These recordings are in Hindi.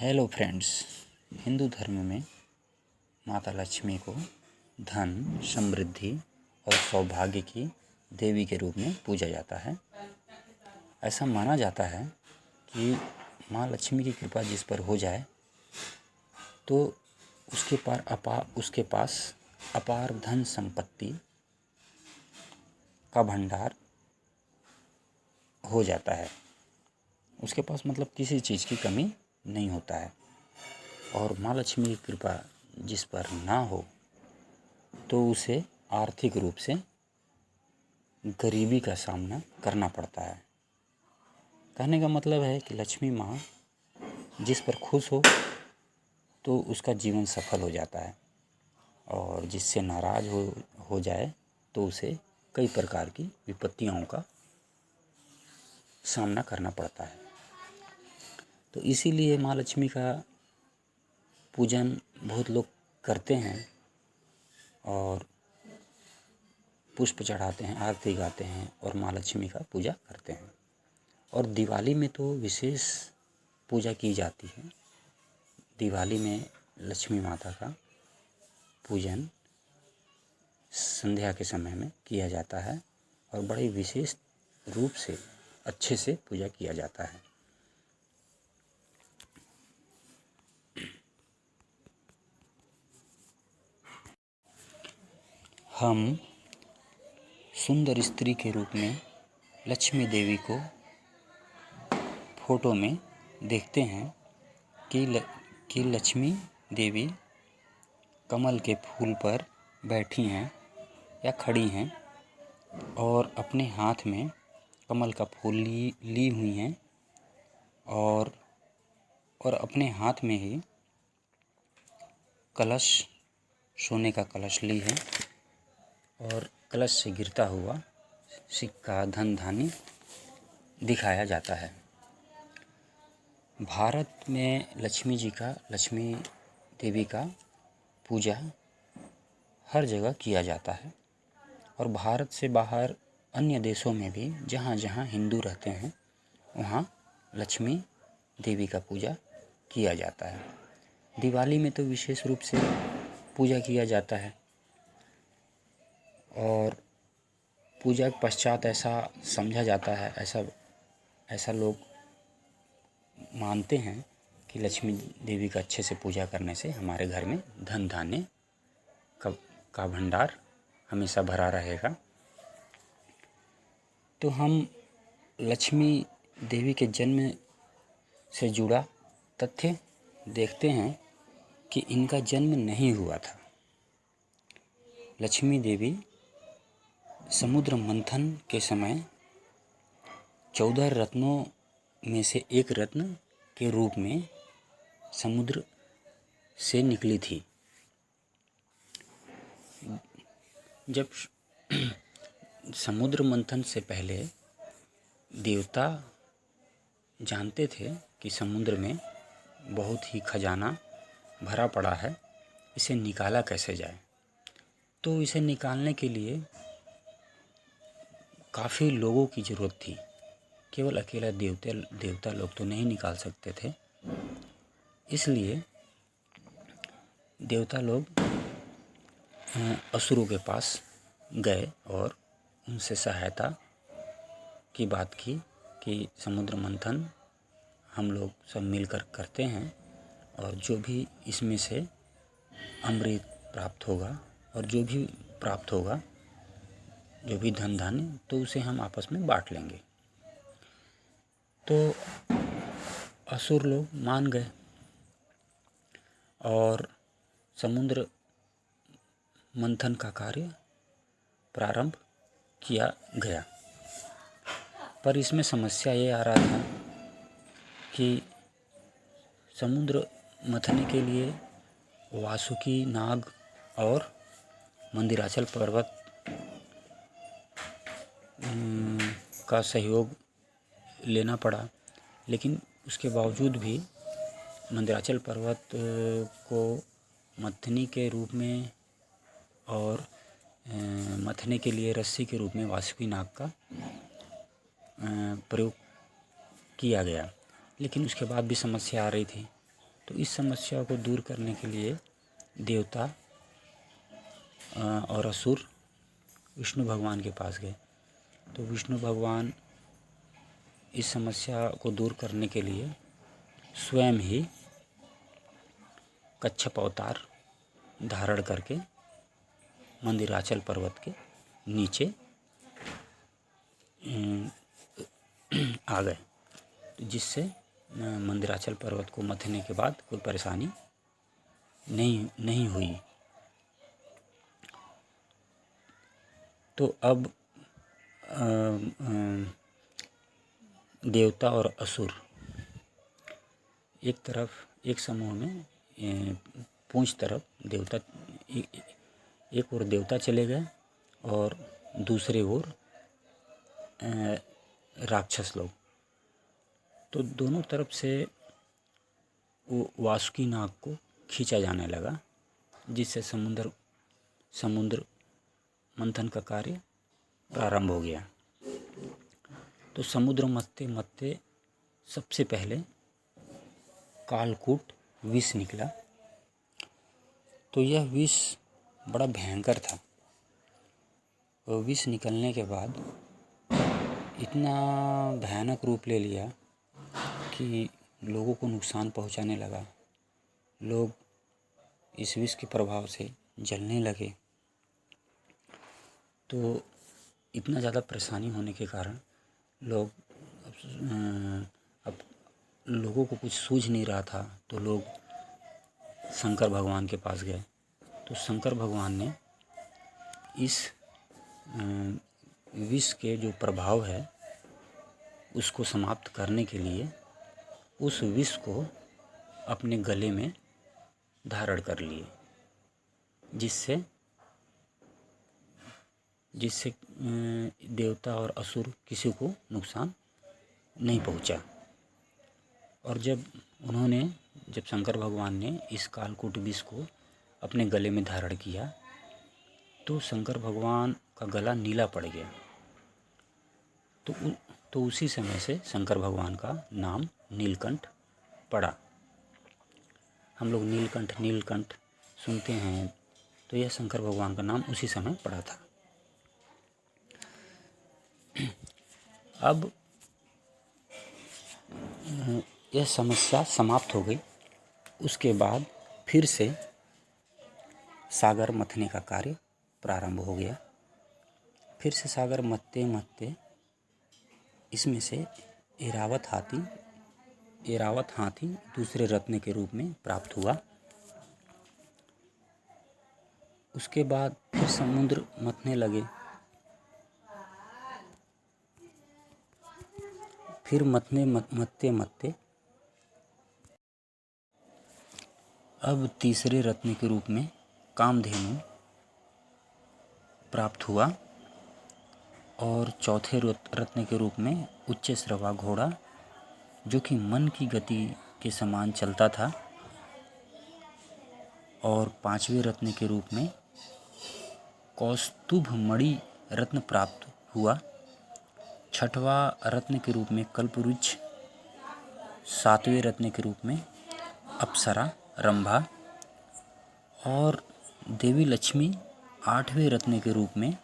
Hello friends. हिंदू धर्म में माता लक्ष्मी को धन, समृद्धि और सौभाग्य की देवी के रूप में पूजा जाता है। ऐसा माना जाता है कि माँ लक्ष्मी की कृपा जिस पर हो जाए तो उसके पास अपार धन संपत्ति का भंडार हो जाता है। उसके पास मतलब किसी चीज़ की कमी नहीं होता है। और माँ लक्ष्मी की कृपा जिस पर ना हो तो उसे आर्थिक रूप से गरीबी का सामना करना पड़ता है। कहने का मतलब है कि लक्ष्मी माँ जिस पर खुश हो तो उसका जीवन सफल हो जाता है, और जिससे नाराज़ हो जाए तो उसे कई प्रकार की विपत्तियों का सामना करना पड़ता है। तो इसीलिए माँ लक्ष्मी का पूजन बहुत लोग करते हैं और पुष्प चढ़ाते हैं, आरती गाते हैं और माँ लक्ष्मी का पूजा करते हैं। और दिवाली में तो विशेष पूजा की जाती है। दिवाली में लक्ष्मी माता का पूजन संध्या के समय में किया जाता है और बड़े विशेष रूप से अच्छे से पूजा किया जाता है। हम सुंदर स्त्री के रूप में लक्ष्मी देवी को फोटो में देखते हैं कि लक्ष्मी देवी कमल के फूल पर बैठी हैं या खड़ी हैं और अपने हाथ में कमल का फूल ली हुई हैं और अपने हाथ में ही कलश, सोने का कलश ली है और कलश से गिरता हुआ सिक्का, धन धान्य दिखाया जाता है। भारत में लक्ष्मी देवी का पूजा हर जगह किया जाता है और भारत से बाहर अन्य देशों में भी जहाँ जहाँ हिंदू रहते हैं वहाँ लक्ष्मी देवी का पूजा किया जाता है। दिवाली में तो विशेष रूप से पूजा किया जाता है और पूजा के पश्चात ऐसा समझा जाता है, ऐसा लोग मानते हैं कि लक्ष्मी देवी का अच्छे से पूजा करने से हमारे घर में धन धान्य का भंडार हमेशा भरा रहेगा। तो हम लक्ष्मी देवी के जन्म से जुड़ा तथ्य देखते हैं कि इनका जन्म नहीं हुआ था। लक्ष्मी देवी समुद्र मंथन के समय 14 रत्नों में से एक रत्न के रूप में समुद्र से निकली थी। जब समुद्र मंथन से पहले देवता जानते थे कि समुद्र में बहुत ही खजाना भरा पड़ा है, इसे निकाला कैसे जाए। तो इसे निकालने के लिए काफ़ी लोगों की ज़रूरत थी। केवल अकेला देवता लोग तो नहीं निकाल सकते थे। इसलिए देवता लोग असुरों के पास गए और उनसे सहायता की बात की कि समुद्र मंथन हम लोग सब मिलकर करते हैं और जो भी इसमें से अमृत प्राप्त होगा और जो भी प्राप्त होगा, जो भी धन धान्य, तो उसे हम आपस में बांट लेंगे। तो असुर लोग मान गए और समुद्र मंथन का कार्य प्रारंभ किया गया। पर इसमें समस्या ये आ रहा था कि समुद्र मथने के लिए वासुकी नाग और मंदिराचल पर्वत का सहयोग लेना पड़ा। लेकिन उसके बावजूद भी मंदिराचल पर्वत को मथनी के रूप में और मथने के लिए रस्सी के रूप में वासुकी नाग का प्रयोग किया गया। लेकिन उसके बाद भी समस्या आ रही थी तो इस समस्या को दूर करने के लिए देवता और असुर विष्णु भगवान के पास गए। तो विष्णु भगवान इस समस्या को दूर करने के लिए स्वयं ही कच्छप अवतार धारण करके मंदिराचल पर्वत के नीचे आ गए, जिससे मंदिराचल पर्वत को मथने के बाद कोई परेशानी नहीं हुई। तो अब देवता और असुर एक तरफ, एक समूह में पूंछ तरफ देवता, एक ओर देवता चले गए और दूसरे ओर राक्षस लोग। तो दोनों तरफ से वो वासुकी नाग को खींचा जाने लगा, जिससे समुद्र मंथन का कार्य प्रारंभ हो गया। तो समुद्र मथते मथते सबसे पहले कालकूट विष निकला। तो यह विष बड़ा भयंकर था। और विष निकलने के बाद इतना भयानक रूप ले लिया कि लोगों को नुकसान पहुंचाने लगा। लोग इस विष के प्रभाव से जलने लगे। तो इतना ज़्यादा परेशानी होने के कारण अब लोगों को कुछ सूझ नहीं रहा था। तो लोग शंकर भगवान के पास गए। तो शंकर भगवान ने इस विष के जो प्रभाव है उसको समाप्त करने के लिए उस विष को अपने गले में धारण कर लिए, जिससे देवता और असुर किसी को नुकसान नहीं पहुंचा। और जब शंकर भगवान ने इस कालकूट विष को अपने गले में धारण किया तो शंकर भगवान का गला नीला पड़ गया। तो उसी समय से शंकर भगवान का नाम नीलकंठ पड़ा। हम लोग नीलकंठ सुनते हैं, तो यह शंकर भगवान का नाम उसी समय पड़ा था। अब यह समस्या समाप्त हो गई। उसके बाद फिर से सागर मथने का कार्य प्रारंभ हो गया। फिर से सागर मथते मथते इसमें से ऐरावत हाथी दूसरे रत्न के रूप में प्राप्त हुआ। उसके बाद फिर समुद्र मथने लगे। फिर मथते मथते अब तीसरे रत्न के रूप में कामधेनु प्राप्त हुआ। और चौथे रत्न के रूप में उच्च श्रवा घोड़ा, जो कि मन की गति के समान चलता था। और पांचवें रत्न के रूप में कौस्तुभ मणि रत्न प्राप्त हुआ। छठवां रत्न के रूप में कल्पवृक्ष, सातवें रत्न के रूप में अप्सरा रंभा और देवी लक्ष्मी आठवें रत्न के रूप में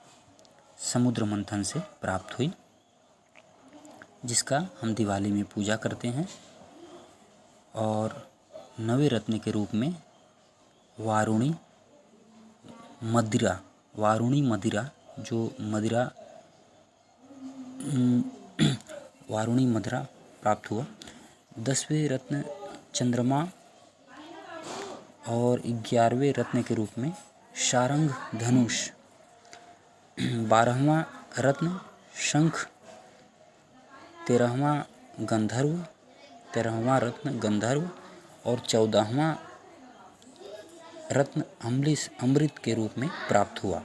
समुद्र मंथन से प्राप्त हुई, जिसका हम दिवाली में पूजा करते हैं। और नवे रत्न के रूप में वारुणी मदिरा, जो वारुणी मदिरा प्राप्त हुआ। 10वें रत्न चंद्रमा और 11वें रत्न के रूप में शारंग धनुष। 12वां रत्न शंख, 13वां रत्न गंधर्व और 14वां रत्न अमृत के रूप में प्राप्त हुआ।